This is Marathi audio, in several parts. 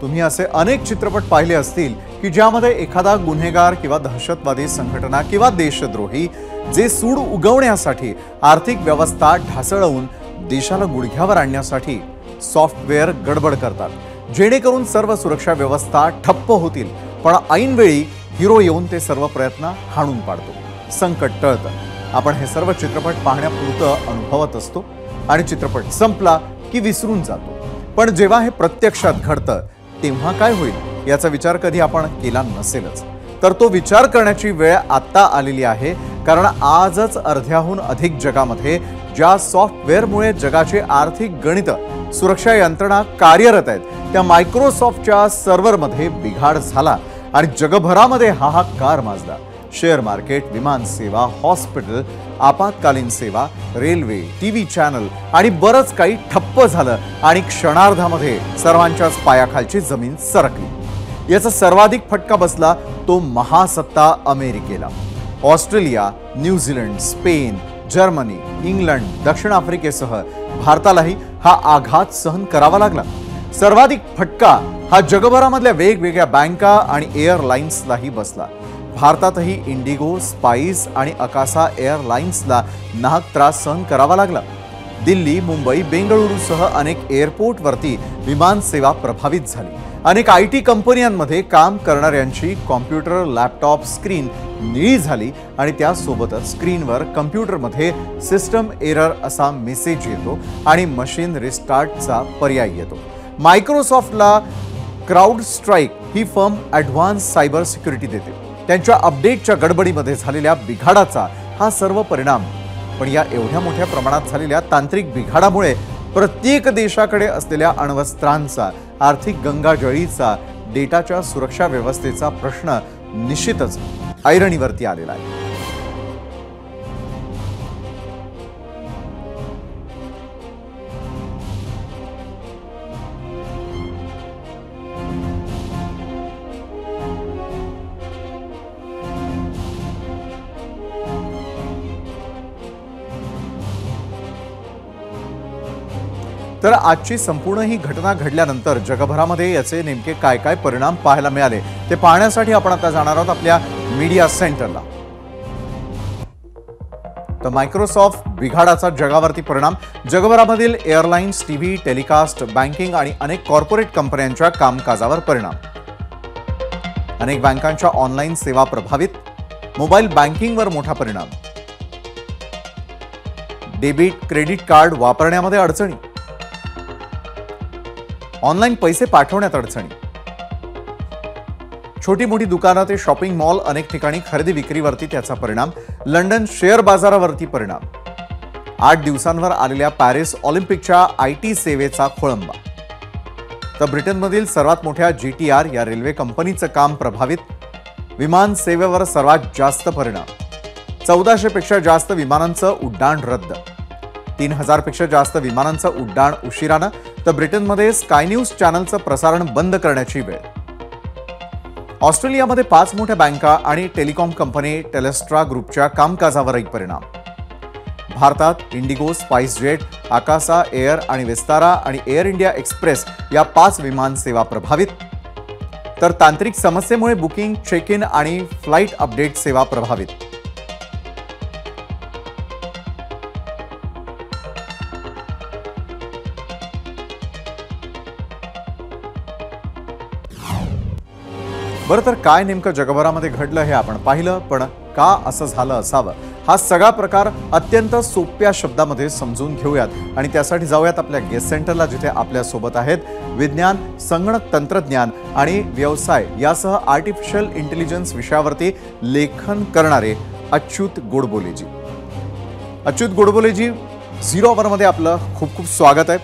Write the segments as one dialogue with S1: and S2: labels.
S1: तुम्ही असे अनेक चित्रपट पाहिले असतील की ज्यामध्ये एखादा गुन्हेगार किंवा दहशतवादी संघटना किंवा देशद्रोही जे सूड उगवण्यासाठी आर्थिक व्यवस्था ढासळवून देशाला गुडघ्यावर आणण्यासाठी सॉफ्टवेअर गडबड करतात जेणेकरून सर्व सुरक्षा व्यवस्था ठप्प होतील, पण ऐनवेळी हिरो येऊन ते सर्व प्रयत्न हाणून पाडतो, संकट टळतं। आपण हे सर्व चित्रपट पाहण्यापुरतं अनुभवत असतो आणि चित्रपट संपला की विसरून जातो, पण जेव्हा हे प्रत्यक्षात घडतं तेव्हा काय होईल याचा विचार कधी आपण केला नसेलच। तर तो विचार करण्याची वेळ आता आलेली आहे, कारण आजच अर्ध्याहून अधिक जगामध्ये ज्या सॉफ्टवेअरमुळे जगाचे आर्थिक गणित सुरक्षा यंत्रणा कार्यरत आहेत त्या मायक्रोसॉफ्टच्या सर्व्हरमध्ये बिघाड झाला आणि जगभरामध्ये हाहाकार माजला। शेअर मार्केट, विमान सेवा, हॉस्पिटल, आपत्कालीन सेवा, रेल्वे, टीव्ही चॅनल आणि बरंच काही ठप्प झालं आणि क्षणार्धामध्ये सर्वांच्याच पायाखालची जमीन सरकली। याचा सर्वाधिक फटका बसला तो महासत्ता अमेरिकेला। Australia, New Zealand, Spain, Germany, England, दक्षिण आफ्रिकेसह भारतालाही हा आघात सहन करावा लागला। सर्वाधिक फटका हा जगभरामधल्या वेगवेगळ्या बँका आणि एअरलाइन्सलाही बसला। भारतातही इंडिगो, स्पाइस आणि अकासा एअरलाइन्सला नाहक त्रास सहन करावा लागला। दिल्ली, मुंबई, बेंगळुरूसह अनेक एअरपोर्टवरती विमान सेवा प्रभावित झाली। अनेक IT कंपन्यांमध्ये काम करणाऱ्यांची कॉम्प्युटर, लॅपटॉप स्क्रीन निळी झाली आणि त्यासोबतच स्क्रीनवर कॉम्प्युटरमध्ये सिस्टम एरर असा मेसेज येतो आणि मशीन रिस्टार्टचा पर्याय येतो। मायक्रोसॉफ्टला क्राउडस्ट्राइक ही फर्म ॲडव्हान्स सायबर सिक्युरिटी देते। त्यांच्या अपडेटच्या गडबडीमध्ये झालेल्या बिघाडाचा हा सर्व परिणाम, पण या एवढ्या मोठ्या प्रमाणात झालेल्या तांत्रिक बिघाडामुळे प्रत्येक देशाकडे असलेल्या अण्वस्त्रांचा, आर्थिक गंगाजळीचा, डेटाच्या सुरक्षा व्यवस्थेचा प्रश्न निश्चितच ऐरणीवरती आलेला आहे। तर आजची संपूर्ण ही घटना घडल्यानंतर जगभरामध्ये याचे नेमके काय काय परिणाम पाहायला मिळाले ते पाहण्यासाठी आपण आता जाणार आहोत आपल्या मीडिया सेंटरला। तर मायक्रोसॉफ्ट बिघाडाचा जगावरती परिणाम, जगभरामधील एअरलाइन्स, टीव्ही, टेलिकास्ट, बँकिंग आणि अनेक कॉर्पोरेट कंपन्यांच्या कामकाजावर परिणाम, अनेक बँकांच्या ऑनलाईन सेवा प्रभावित, मोबाईल बँकिंगवर मोठा परिणाम, डेबिट क्रेडिट कार्ड वापरण्यामध्ये अडचणी, ऑनलाइन पैसे पाठवण्यात अडचणी, छोटी मोठी दुकानं ते शॉपिंग मॉल अनेक ठिकाणी खरेदी विक्रीवरती त्याचा परिणाम, लंडन शेअर बाजारावरती परिणाम, 8 दिवसांवर आलेल्या पॅरिस ऑलिम्पिकच्या IT सेवेचा खोळंबा, तर ब्रिटनमधील सर्वात मोठ्या GTR या रेल्वे कंपनीचं काम प्रभावित, विमान सेवेवर सर्वात जास्त परिणाम, 1400 पेक्षा जास्त विमानांचं उड्डाण रद्द, 3000 पेक्षा जास्त विमानांचं उड्डाण उशिरानं, तर ब्रिटनमध्ये स्काय न्यूज चॅनलचं प्रसारण बंद करण्याची वेळ, ऑस्ट्रेलियामध्ये 5 मोठ्या बँका आणि टेलिकॉम कंपनी टेलेस्ट्रा ग्रुपच्या कामकाजावरही परिणाम, भारतात इंडिगो, स्पाइसजेट, आकासा एअर आणि विस्तारा आणि एअर इंडिया एक्सप्रेस या 5 विमान सेवा प्रभावित, तर तांत्रिक समस्येमुळे बुकिंग, चेक इन आणि फ्लाइट अपडेट सेवा प्रभावित। बरं, तर काय नेमकं जगभरामध्ये घडलं हे आपण पाहिलं, पण का असं झालं असावं हा सगळा प्रकार अत्यंत सोप्या शब्दामध्ये समजून घेऊयात आणि त्यासाठी जाऊयात आपल्या गेस्ट सेंटरला, जिथे आपल्या सोबत आहेत विज्ञान, संगणक तंत्रज्ञान आणि व्यवसाय यासह आर्टिफिशियल इंटेलिजन्स विषयावरती लेखन करणारे अच्युत गोडबोलेजी। अच्युत गोडबोलेजी, 0 अवरमध्ये आपलं खूप खूप स्वागत आहे।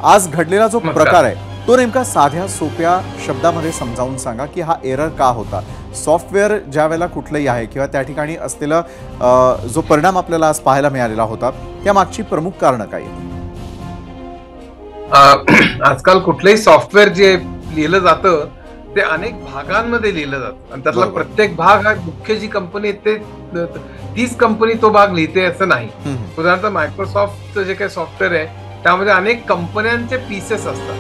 S1: आज घडलेला जो प्रकार आहे तो नेमका साध्या सोप्या शब्दामध्ये समजावून सांगा की हा एरर का होता, सॉफ्टवेअर ज्या वेळेला कुठलंही आहे किंवा त्या ठिकाणी असलेला जो परिणाम आपल्याला आज पाहायला मिळालेला होता त्या मागची प्रमुख कारणं काय आहेत?
S2: आजकाल कुठलंही सॉफ्टवेअर जे लिहिलं जातं ते अनेक भागांमध्ये लिहिलं जातं आणि त्यातला प्रत्येक भाग हा मुख्य जी कंपनी ते तीच कंपनी तो भाग लिहिते असं नाही। उदाहरणार्थ मायक्रोसॉफ्टचं जे काही सॉफ्टवेअर आहे त्यामध्ये अनेक कंपन्यांचे पीसेस असतात,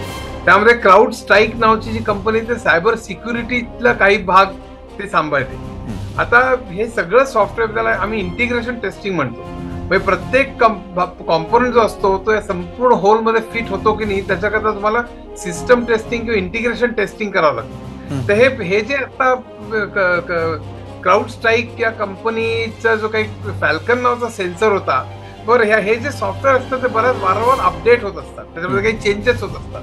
S2: त्यामध्ये क्राऊड स्ट्राईक नावाची जी कंपनी ते सायबर सिक्युरिटीतला काही भाग ते सांभाळते. आता हे सगळं सॉफ्टवेअर त्याला आम्ही इंटिग्रेशन टेस्टिंग म्हणतो. म्हणजे प्रत्येक कॉम्पोनंट जो असतो तो या संपूर्ण होलमध्ये फिट होतो की नाही त्याच्याकरता तुम्हाला सिस्टम टेस्टिंग किंवा इंटिग्रेशन टेस्टिंग करावं लागतं. तर हे जे आता क्राऊड स्ट्राईक या कंपनीचा जो काही फॅल्कन नावाचा सेन्सर होता, बरं हे जे सॉफ्टवेअर असतं ते बऱ्याच वारंवार अपडेट होत असतात, त्याच्यामध्ये काही चेंजेस होत असतात.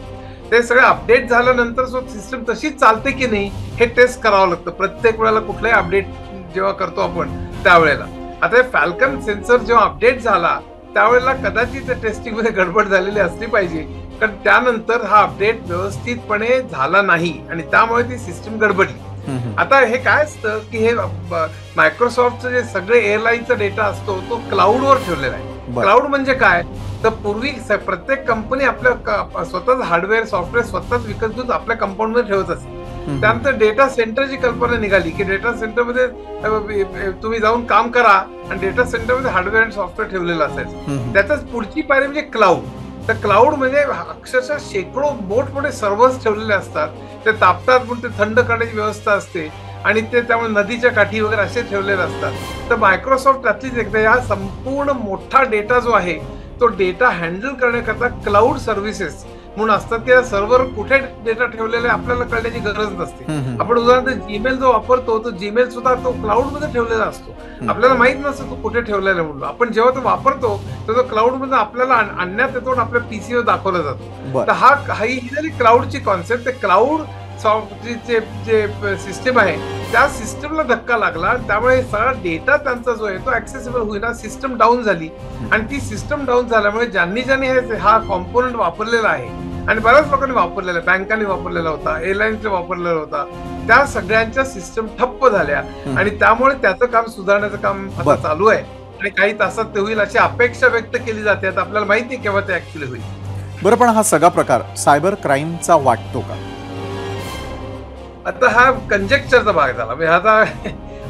S2: ते सगळे अपडेट झाल्यानंतर सिस्टम तशीच चालते की नाही हे टेस्ट करावं लागतं प्रत्येक वेळेला. कुठलाही अपडेट जेव्हा करतो आपण त्यावेळेला, आता हे फॅल्कन सेन्सर जेव्हा अपडेट झाला त्यावेळेला कदाचित टेस्टिंग मध्ये गडबड झालेली असली पाहिजे, कारण त्यानंतर हा अपडेट व्यवस्थितपणे झाला नाही आणि त्यामुळे ती सिस्टम गडबडली. आता हे काय असतं की हे मायक्रोसॉफ्टचं जे सगळे एअरलाईनचा डेटा असतो तो क्लाउडवर ठेवलेला आहे. क्लाउड म्हणजे काय, तर पूर्वी प्रत्येक कंपनी आपल्या स्वतःच हार्डवेअर सॉफ्टवेअर स्वतःच विकत घेऊन आपल्या कंपाऊंड मध्ये ठेवत असते. त्यानंतर डेटा सेंटरची कल्पना निघाली की डेटा सेंटरमध्ये तुम्ही जाऊन काम करा आणि डेटा सेंटरमध्ये हार्डवेअर आणि सॉफ्टवेअर ठेवलेलं असायचं. त्याच्याच पुढची पायरी म्हणजे क्लाउड. तर क्लाउड म्हणजे अक्षरशः शेकडो मोठमोठे सर्व्हर्स ठेवलेले असतात, ते तापतात म्हणून ते थंड करण्याची व्यवस्था असते आणि ते त्यामुळे नदीच्या काठी वगैरे असे ठेवलेले असतात. तर मायक्रोसॉफ्ट त्यातलीच एकदा या संपूर्ण मोठा डेटा जो आहे तो डेटा हँडल करण्याकरता क्लाउड सर्व्हिसेस म्हणून असतात. त्या सर्व्हर कुठे डेटा ठेवलेला आहे आपल्याला कळण्याची गरज नसते. आपण उदाहरणार्थ जीमेल जो वापरतो तो जीमेल सुद्धा तो क्लाउड मध्ये ठेवलेला असतो, आपल्याला माहित नसतं तो कुठे ठेवलेला आहे म्हणून. आपण जेव्हा तो वापरतो तर तो क्लाउड मध्ये आपल्याला आणण्यात येतो आणि आपल्या पीसीवर दाखवला जातो. तर ही झाली क्लाउडची कॉन्सेप्ट. क्लाउड जे सिस्टम आहे त्या सिस्टमला धक्का लागला, त्यामुळे सगळा डेटा त्यांचा जो आहे तो ऍक्सेसिबल होईना, सिस्टम डाऊन झाली. आणि ती सिस्टम डाऊन झाल्यामुळे ज्यांनी हा कॉम्पोनंट वापरलेला आहे आणि बऱ्याच लोकांनी वापरलेला, बँकांनी वापरलेला होता, एअरलाईन्सने वापरलेला होता, त्या सगळ्यांच्या सिस्टम ठप्प झाल्या आणि त्यामुळे त्याचं काम सुधारण्याचं काम आता चालू आहे आणि काही तासात ते होईल अशी अपेक्षा व्यक्त केली जाते. आता आपल्याला माहिती आहे केव्हा ते ऍक्च्युअली होईल.
S1: बरं, पण हा सगळा प्रकार सायबर क्राईमचा वाटतो का?
S2: आता हा कंजेक्चरचा भाग झाला. म्हणजे आता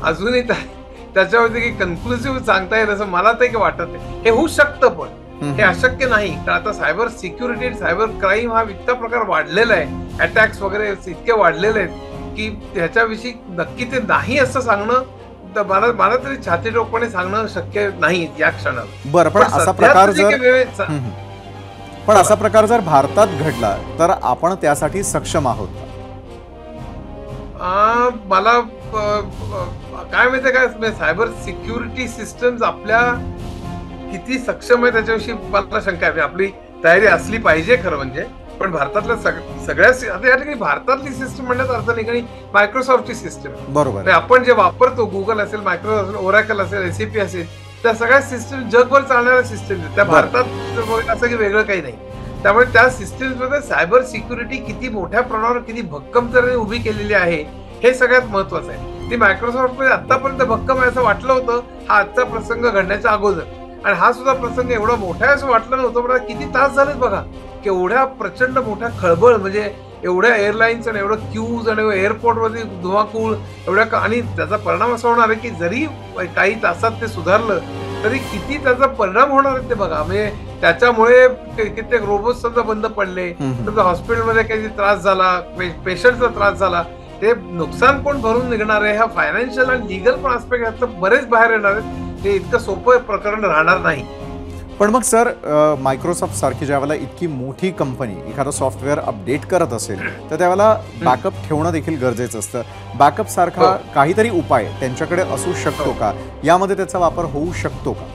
S2: अजूनही त्याच्यावरती काही कन्क्लुसिव्ह सांगता येईल असं मला तर वाटत नाही. हे होऊ शकतं पण हे अशक्य नाही, कारण आता सायबर सिक्युरिटी सायबर क्राईम हा इतका प्रकार वाढलेला आहे, अटॅक्स वगैरे इतके वाढलेले आहेत की ह्याच्याविषयी नक्की ते नाही असं सांगणं मला तरी छातीठोकपणे सांगणं शक्य नाही या क्षणाला.
S1: बरं, पण असा प्रकार जर भारतात घडला तर आपण त्यासाठी सक्षम आहोत?
S2: मला काय माहितीये काय, सायबर सिक्युरिटी सिस्टम्स आपल्या किती सक्षम आहे त्याच्याविषयी मला शंका आहे. आपली तयारी असली पाहिजे खरं म्हणजे, पण भारतातल्या सगळ्या आता या ठिकाणी भारतातली सिस्टम म्हणण्याचा अर्थ नाही, कारण मायक्रोसॉफ्टची सिस्टम बरोबर आपण जे वापरतो, गुगल असेल, मायक्रोसॉफ्ट असेल, ओरॅकल असेल, एसएपी असेल, त्या सगळ्या सिस्टम जगभर चालणाऱ्या सिस्टम त्या भारतात असं की वेगळं काही नाही. त्यामुळे त्या सिस्टम्समध्ये सायबर सिक्युरिटी किती मोठ्या प्रमाणावर किती भक्कम तऱ्हेने उभी केलेली आहे हे सगळ्यात महत्वाचं आहे. ती मायक्रोसॉफ्टमध्ये आतापर्यंत भक्कम आहे असं वाटलं होतं हा आजचा प्रसंग घडण्याच्या अगोदर, आणि हा सुद्धा प्रसंग एवढा मोठा आहे असं वाटलं नव्हतं. पण किती तास झालेत बघा, केवढ्या प्रचंड मोठ्या खळबळ, म्हणजे एवढ्या एअरलाईन्स आणि एवढं क्यूज आणि एअरपोर्टवरती धुमाकूळ एवढ्या, आणि त्याचा परिणाम असा होणार आहे की जरी काही तासात ते सुधारलं तरी किती त्याचा परिणाम होणार आहे ते बघा. म्हणजे त्याच्यामुळे कित्येक रोबोट सुद्धा बंद पडले, तर हॉस्पिटलमध्ये काही त्रास झाला, पेशंटचा त्रास झाला, ते नुकसान कोण भरून निघणार आहे, हा फायनान्शियल आणि लिगल पण आस्पेक्ट यातलं बरेच बाहेर येणार आहेत. ते इतकं सोपं प्रकरण राहणार नाही.
S1: पण मग सर, मायक्रोसॉफ्ट सारखी ज्यावेळेला इतकी मोठी कंपनी एखादं सॉफ्टवेअर अपडेट करत असेल तर त्यावेळेला बॅकअप ठेवणं देखील गरजेचं असतं. बॅकअप सारखा काहीतरी उपाय त्यांच्याकडे असू शकतो का? यामध्ये त्याचा वापर होऊ शकतो का?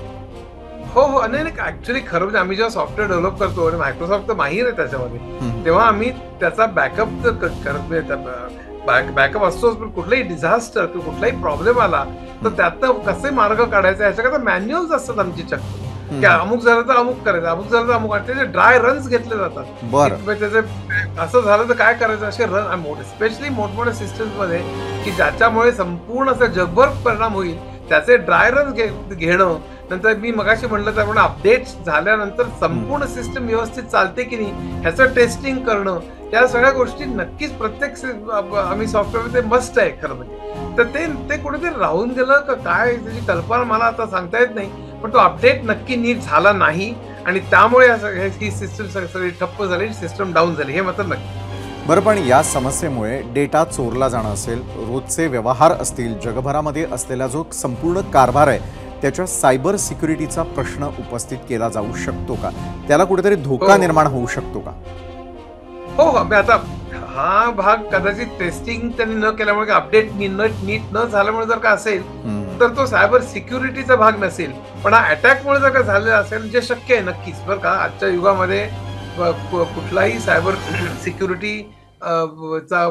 S2: हो, नाही ऍक्च्युअली खरं म्हणजे आम्ही जेव्हा सॉफ्टवेअर डेव्हलप करतो आणि मायक्रोसॉफ्ट तर माहीर आहे त्याच्यामध्ये, तेव्हा आम्ही त्याचा बॅकअप करत, बॅकअप असतोच, पण कुठलाही डिझास्टर किंवा कुठलाही प्रॉब्लेम आला तर त्यातनं कसे मार्ग काढायचे ह्याच्याकरता मॅन्युअल्स असतात आमची चक्क, की अमुक झालं तर अमुक करायचं, अमुक झालं तर अमुक, त्याचे ड्राय रन्स घेतले जातात. त्याचे असं झालं तर काय करायचं असे रन, स्पेशली मोठमोठ्या सिस्टम्स मध्ये की ज्याच्यामुळे संपूर्ण असं जगभर परिणाम होईल त्याचे ड्राय रन्स घेणं. नंतर मी मगाशी म्हणलं त्याप्रमाणे अपडेट्स झाल्यानंतर संपूर्ण सिस्टम व्यवस्थित चालते की नाही ह्याचं टेस्टिंग करणं, या सगळ्या गोष्टी नक्कीच प्रत्येक आम्ही सॉफ्टवेअरमध्ये मस्ट आहे खरं म्हणजे. तर ते कुठेतरी राहून गेलं का काय त्याची कल्पना मला आता सांगता येत नाही, पण तो अपडेट नक्की नीट झाला नाही आणि त्यामुळे ही सिस्टम सगळी ठप्प झाली, सिस्टम डाऊन झाली, हे मात्र नक्की.
S1: बरं, पण या समस्येमुळे डेटा चोरला जाणं असेल, रोजचे व्यवहार असतील, जगभरामध्ये असलेला जो संपूर्ण कारभार आहे त्याच्या सायबर सिक्युरिटीचा प्रश्न उपस्थित केला जाऊ शकतो का? त्याला कुठेतरी धोका निर्माण होऊ शकतो का?
S2: हो, आता हा भाग कदाचित टेस्टिंग त्यांनी न केल्यामुळे, अपडेट नीट न झाल्यामुळे जर का असेल तर तो सायबर सिक्युरिटीचा भाग नसेल. पण हा अटॅकमुळे जर का झालेला असेल, जे शक्य आहे नक्कीच बरं का, आजच्या युगामध्ये कुठलाही सायबर सिक्युरिटी चा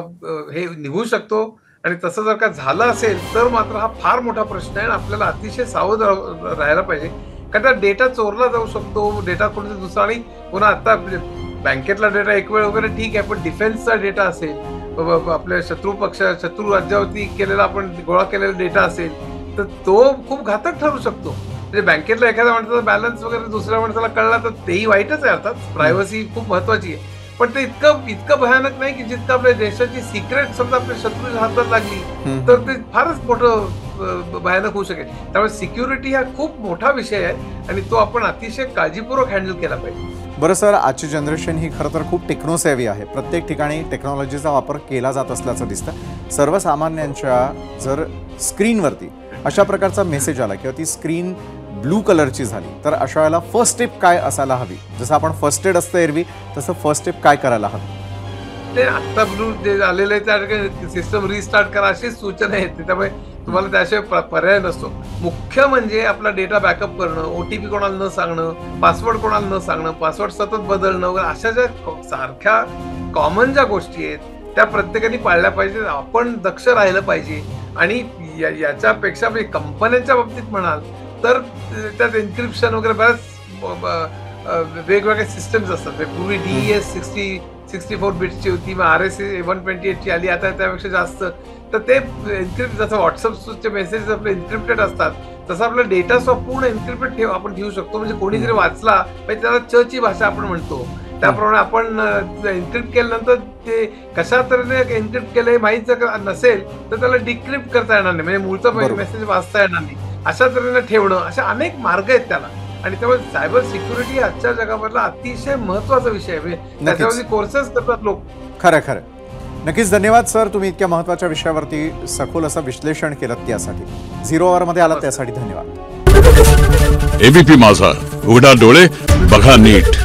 S2: हे निघू शकतो. आणि तसं जर का झालं असेल तर मात्र हा फार मोठा प्रश्न आहे आणि आपल्याला अतिशय सावध राहायला पाहिजे. कारण डेटा चोरला जाऊ शकतो, डेटा कोणता दुसरा, आणि पुन्हा आता बँकेतला डेटा एक वेळ वगैरे ठीक आहे, पण डिफेन्सचा डेटा असेल, आपल्या शत्रू राज्यावरती केलेला आपण गोळा केलेला डेटा असेल तर तो खूप घातक ठरू शकतो. म्हणजे बँकेतला एखाद्या माणसाचा बॅलन्स वगैरे दुसऱ्या माणसाला कळला तर तेही वाईटच आहे. अर्थात प्रायव्हसी खूप महत्वाची आहे, पण ते इतकं भयानक नाही की जितकं आपल्या देशाची सिक्रेट समजा आपल्या शत्रूच्या हातात लागली तर ते फारच मोठं भयानक होऊ शकेल. त्यामुळे सिक्युरिटी हा खूप मोठा विषय आहे आणि तो आपण अतिशय काळजीपूर्वक हँडल केला पाहिजे.
S1: बरं सर, आजची जनरेशन ही खरं तर खूप टेक्नोसेव्ही आहे. प्रत्येक ठिकाणी टेक्नॉलॉजीचा वापर केला जात असल्याचं दिसतं. सर्वसामान्यांच्या जर स्क्रीनवरती अशा प्रकारचा मेसेज आला किंवा ती स्क्रीन ब्लू कलरची झाली तर अशा वेळेला फर्स्ट स्टेप काय असायला हवी? जसं आपण फर्स्ट एड असतं एरवी, तसं फर्स्ट स्टेप काय करायला हवी?
S2: ते आत्ता ब्लू जे आलेलं आहे त्या सिस्टम रिस्टार्ट करा अशीच सूचना येते. त्यामुळे तुम्हाला त्याशिवाय पर्याय नसतो. मुख्य म्हणजे आपला डेटा बॅकअप करणं, ओटीपी कोणाला न सांगणं, पासवर्ड कोणाला न सांगणं, पासवर्ड सतत बदलणं वगैरे अशा ज्या सारख्या कॉमन ज्या गोष्टी आहेत त्या प्रत्येकाने पाळल्या पाहिजे. आपण दक्ष राहिलं पाहिजे. आणि याच्यापेक्षा म्हणजे कंपन्यांच्या बाबतीत म्हणाल तर त्यात एन्क्रिप्शन वगैरे बऱ्याच वेगवेगळ्या सिस्टम्स असतात. पूर्वी DES 64 बिट्सची होती, मग RSA 128 ची आली, आता त्यापेक्षा जास्त. तर ते एन्क्रिप्ट, जसं व्हॉट्सअपचे मेसेज आपले एन्क्रिप्टेड असतात तसं आपला डेटा पूर्ण एन्क्रिप्टेड आपण ठेवू शकतो. म्हणजे कोणी जरी वाचला म्हणजे त्याला ची भाषा आपण म्हणतो त्याप्रमाणे आपण एन्क्रिप्ट केल्यानंतर ते कशा तऱ्हेने एन्क्रिप्ट केलं हे माहीत जर नसेल तर त्याला डिक्रिप्ट करता येणार नाही, म्हणजे मूळचा मेसेज वाचता येणार नाही. अशा तऱ्हेने ठेवणं, अशा अनेक मार्ग आहेत त्याला. आणि त्यामुळे सायबर सिक्युरिटी आजच्या जगामधला अतिशय महत्वाचा विषय आहे. त्याच्यावरती कोर्सेस करतात लोक.
S1: खरं नक्कीच. धन्यवाद सर, तुम्ही इतक्या महत्वाच्या विषयावरती सखोल असं विश्लेषण केलं त्यासाठी. 0 आवर मध्ये आलात त्यासाठी धन्यवाद.
S3: ABP माझा, उघडा डोळे बघा नीट.